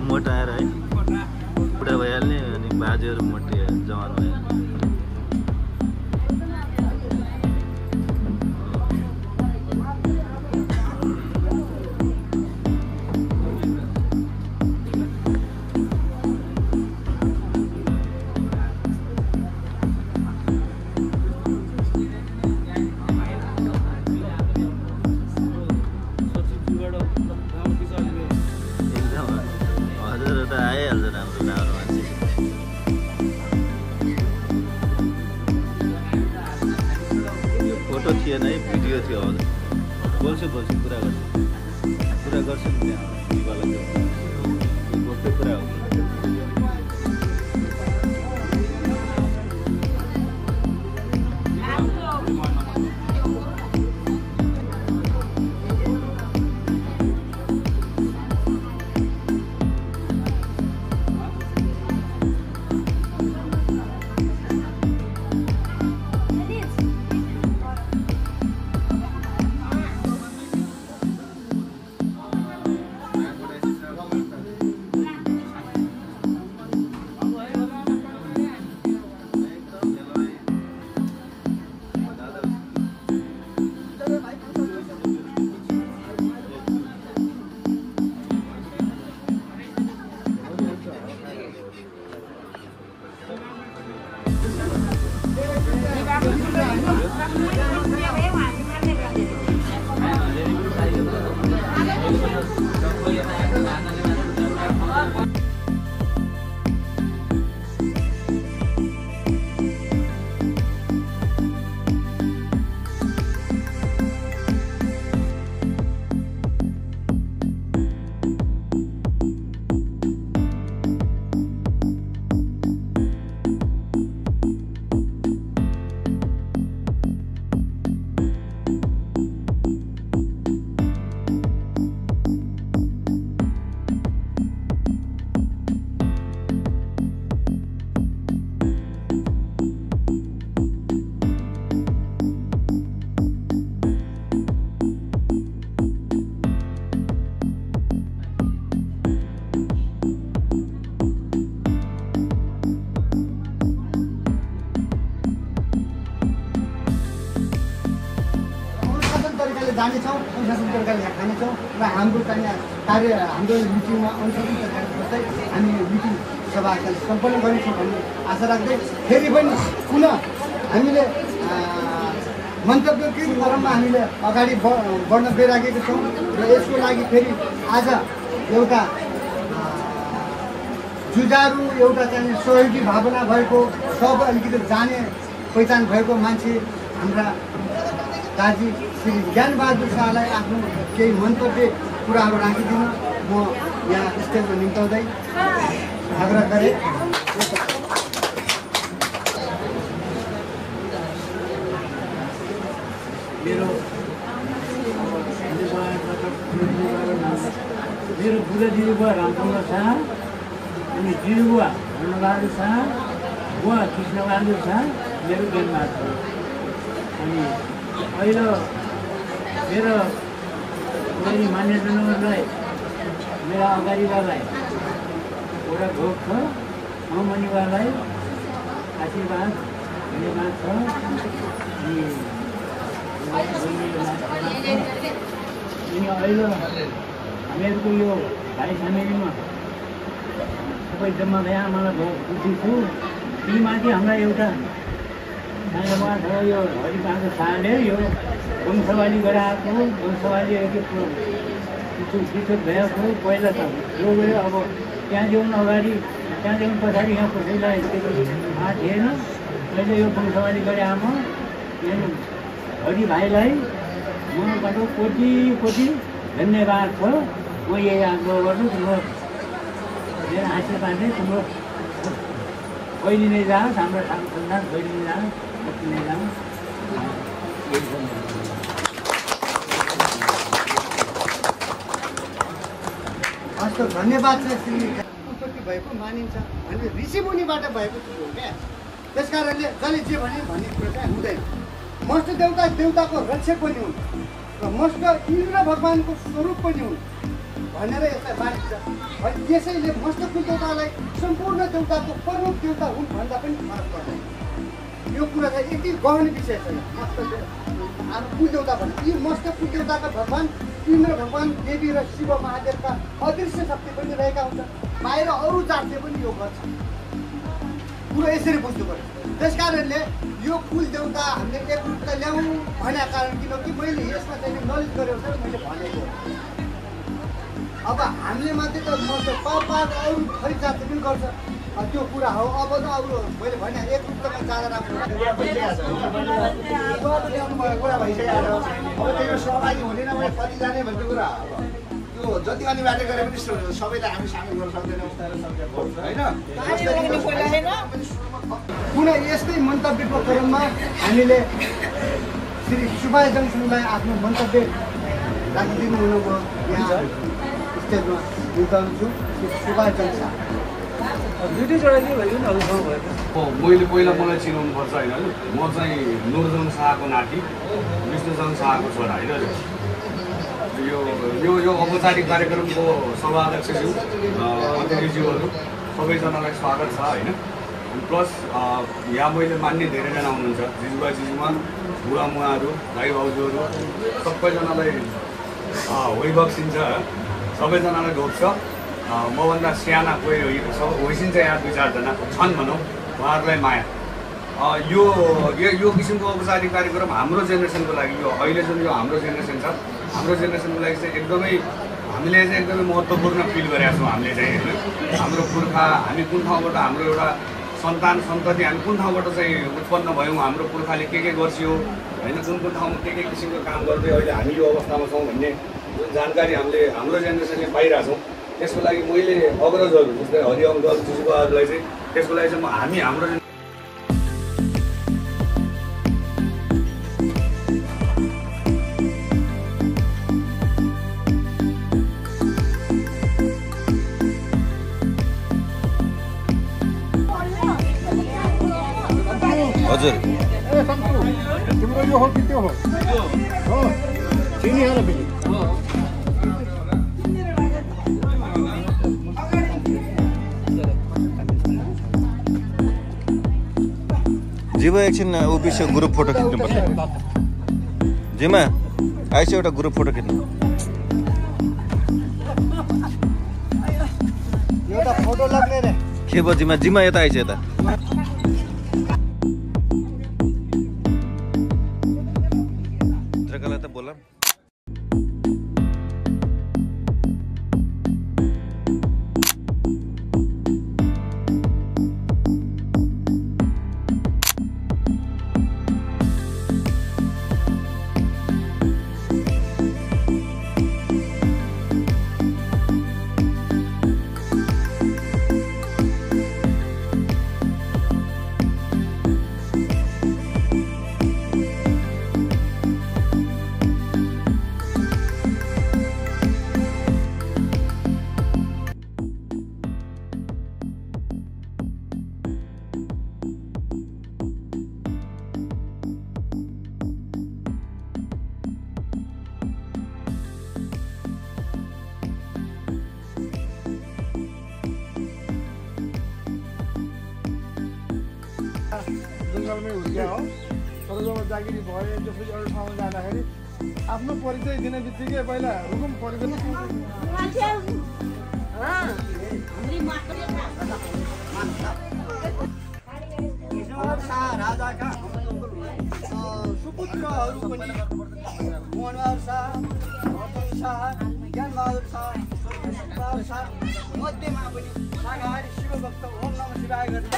मोटाएर है बुढा भइहाल्ने अनि बाजेहरू मोटे जवान भइहाल्ने थिएन है भिडियो थियो बोल्छु कुरा गर्छु नि त्यहाँ गोप्य कुरा हो जानेछौँ अनुशासन प्रकारले खानेछौँ र हाम्रो कार्य हाम्रो मिटिङमा अनुशासन प्रकारले जस्तै हामी मिटिङ सभा सम्पन्न गर्नेछौँ भन्ने आशा राख्दै फेरि पनि पुनः हामीले मन्तव्यकृत क्रममा हामीले अगाडि बढ्न गइराखेका छौँ र यसको लागि फेरि आज एउटा जुझारु एउटा चाहिँ सहयोगी भावना भएको सब अलिकति जाने पहिचान भएको मान्छे हाम्रा दाजी श्री ज्ञानबहादुर शाहलाई आफ्नो केही मन्तव्य कुराहरू राखिदिन म यहाँ स्टेजमा निम्ताउँदै आग्रह गरेँ। मेरो बुढा दिदीबुवा रामचन्द्र शाह अनि दिदीबुवा धर्मबहादुर शाह बुवा कृष्णबहादुर शाह मेरो ज्ञानबहादुर अनि अहिले मेरो बहिनी मान्यजनहरूलाई मेरा अगाडिबालाई एउटा भोग छ ममनिबालाई आशीर्वाद धन्यवाद छ अनि अहिले हामीहरूको यो भाइ फ्यामिलीमा सबै जम्मा भए आमालाई बुझी छु तीमाथि हामीलाई एउटा धन्यवाद छ यो हरिबहादुर शाहले यो वंशवाली गराएको वंशवाली विकसित भएको पहिला त यो गयो अब त्यहाँ ल्याउनु अगाडि त्यहाँ ल्याउनु पछाडि यहाँ कसैलाई थाहा थिएन अहिले यो वंशवाली गराएमा हरि भाइलाई मबाट कोटी कोटी धन्यवाद छ म यही आग्रह गर्छु तिम्रो मेरो आशीर्वाद नै तिम्रो पहिले नै जाओस् हाम्रो सन्तान पहिले नै जाओस् पछि नै जाओस् हस् धन्यवाद छ श्री उत्पत्ति भएको मानिन्छ भने ऋषिमुनिबाट भएको चिज हो क्या त्यस कारणले जसले जे भने भन्ने कुरो चाहिँ हुँदैन। मस्त देवताको रक्षक पनि हुन् र मस्त इन्द्र भगवानको स्वरूप पनि हुन् भनेर यसलाई बाँडिन्छ। त्यसैले मस्तकुल देउतालाई सम्पूर्ण देउताको प्रमुख देउता हुन् भन्दा पनि फरक पर्दैन। यो कुरा चाहिँ यति गहन विषय छ। अब कुल देउता भने यी मस्तकुल देउताका भगवान् इन्द्र भगवान् देवी र शिव महादेवका अदृश्य शक्ति पनि रहेका हुन्छन्। बाहिर अरू जातले पनि यो गर्छ। कुरो यसरी बुझ्नु पर्यो। त्यस कारणले यो कुल देउता हामीले एक रूपमा ल्याउँ भनेको कारण किनकि मैले यसमा चाहिँ नलेज गरेको छ मैले भनेको। अब हामीले मात्रै त पापा अरू खै जाति पनि गर्छ त्यो कुरा हो। अब त अब मैले भने एक रूपमा जाँदा राम्रो कुरा भइसक्यो। अब त्यो सहभागी हुँदैन भने कति जाने भन्ने कुरा त्यो जति अनिवार्य गरे पनि सबैलाई हामी सामेल गर्न सक्दैनौँ होइन। कुनै यस्तै मन्तव्यको क्रममा हामीले श्री सुभाष जङसुङलाई आफ्नो मन्तव्य राखिदिनु हुनुभयो। यहाँ स्टेजमा बिताउँछु श्री सुभाष जङसा। मैले पहिला मलाई चिनाउनु पर्छ होइन। म चाहिँ नुरजङ शाहको नाति विष्णुजङ शाहको छोरा होइन। यो औपचारिक कार्यक्रमको सभाध्यक्षज्यू अतिथिज्यूहरू सबैजनालाई स्वागत छ होइन। प्लस यहाँ मैले मान्ने धेरैजना हुनुहुन्छ। जिजुबा जिजुमा बुढामुवाहरू भाइ भाउजूहरू सबैजनालाई होइबक्सिन्छ। सबैजनालाई ढोक्छ। मभन्दा साना कोही होइसिन्छ यहाँ 2-4 जना छन् भनौँ उहाँहरूलाई माया। यो किसिमको औपचारिक कार्यक्रम हाम्रो जेनेरेसनको लागि यो अहिले जुन यो हाम्रो जेनेरेसन छ हाम्रो जेनेरेसनको लागि चाहिँ एकदमै हामीले चाहिँ एकदमै महत्त्वपूर्ण फिल गरेका छौँ। हामीले चाहिँ होइन हाम्रो पुर्खा हामी कुन ठाउँबाट हाम्रो एउटा सन्तान सन्तति हामी कुन ठाउँबाट चाहिँ उत्पन्न भयौँ हाम्रो पुर्खाले के गर्छियो होइन कुन ठाउँमा के किसिमको काम गर्दै अहिले हामी यो अवस्थामा छौँ भन्ने जुन जानकारी हामीले हाम्रो जेनेरेसनले पाइरहेछौँ त्यसको लागि मैले अग्रजहरू जस्तै हरि अङ्कल जुजुबाहरूलाई चाहिँ त्यसको लागि चाहिँ हामी हाम्रो हजुर तिम्रो यो हो कि त्यो हो चिनी हाल फेरि जिमा एकछिन ओबिसी ग्रुप फोटो खिच्नुपर्छ। जिमा आइस एउटा ग्रुप फोटो खिच्नु। एउटा फोटो लाग्ने रे के भयो जिमा? जिमा यता आइस यता। चित्रकला त बोला जङ्गलमै हुर्किया हो तर जब जागिरी भयो त्यसपछि अरू ठाउँमा जाँदाखेरि आफ्नो परिचय दिने बित्तिकै पहिला हुकुम परिचय राजाका सुपुत्रहरू पनि मोहनबहादुर शाह, रतन शाह, ज्ञानबहादुर शाह, सुखबहादुर शाह मध्येमा पनि शाकाहारी शिवभक्त ओम नमः शिवाय गर्ने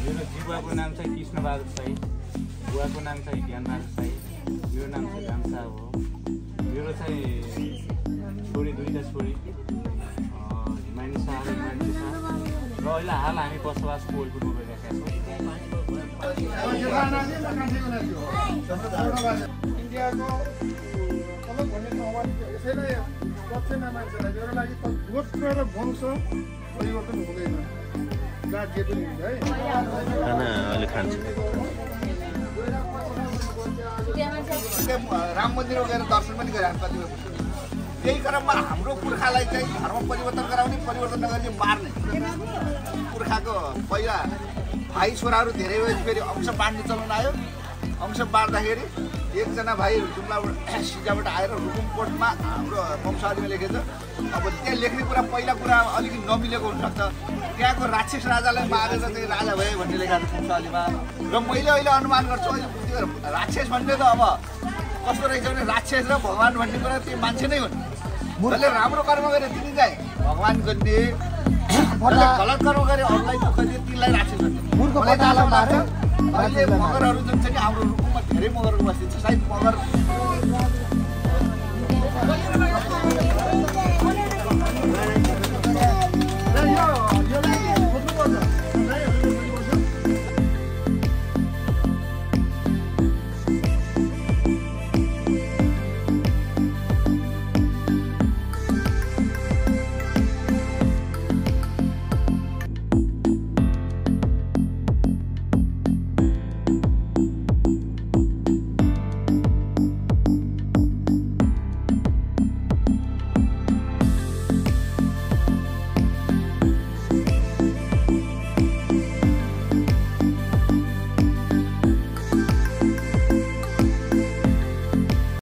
मेरो जिबुवाको नाम चाहिँ कृष्णबहादुर साई, बुवाको नाम चाहिँ ज्ञानबहादुर साई, मेरो नाम चाहिँ राम शाह हो। मेरो चाहिँ छोरी 2टा छोरी हिमानी शाह र हिमानी शाह र अहिले हाल हामी बसोबास कोइलपुरमा गरिरहेका छौँ। इन्डियाको स्वागत भन्ने ठाउँमा यसैलाई तथ्यमा मान्छेलाई मेरो लागि त गोत्र र वंश परिवर्तन हुँदैन जात जे पनि हुन्छ है खाना अहिले खान्छ राम मन्दिरमा गएर दर्शन पनि गरिरहेको कतिपय त्यही क्रममा हाम्रो पुर्खालाई चाहिँ धर्म परिवर्तन गराउने परिवर्तन नगरी मार्ने पुर्खाको पहिला भाइ छोराहरू धेरै फेरि अंश बाँड्ने चलन आयो अंश बाँड्दाखेरि एकजना भाइ जुम्लाबाट सिजाबाट आएर रुकुमकोटमा हाम्रो वंशावलीमा लेखेछ अब त्यहाँ लेख्ने कुरा पहिला कुरा अलिकति नमिलेको हुनसक्छ त्यहाँको राक्षस राजालाई मारेर चाहिँ राजा भयो भन्ने लेखाएको छ वंशावलीमा र मैले अहिले अनुमान गर्छु अहिले राक्षस भन्ने त अब कस्तो रहेछ भने राक्षस र भगवान् भन्ने कुरा त्यो मान्छे नै हुन् जसले राम्रो कर्म गरे तिनी चाहिँ भगवान् गन्ने गलत कर्म गरे अरूलाई दुःख दिए तिनलाई राक्षस भन्ने अहिले मगरहरू जुन छ नि हाम्रो रुकुममा धेरै मगरको बस्ती छ सायद मगर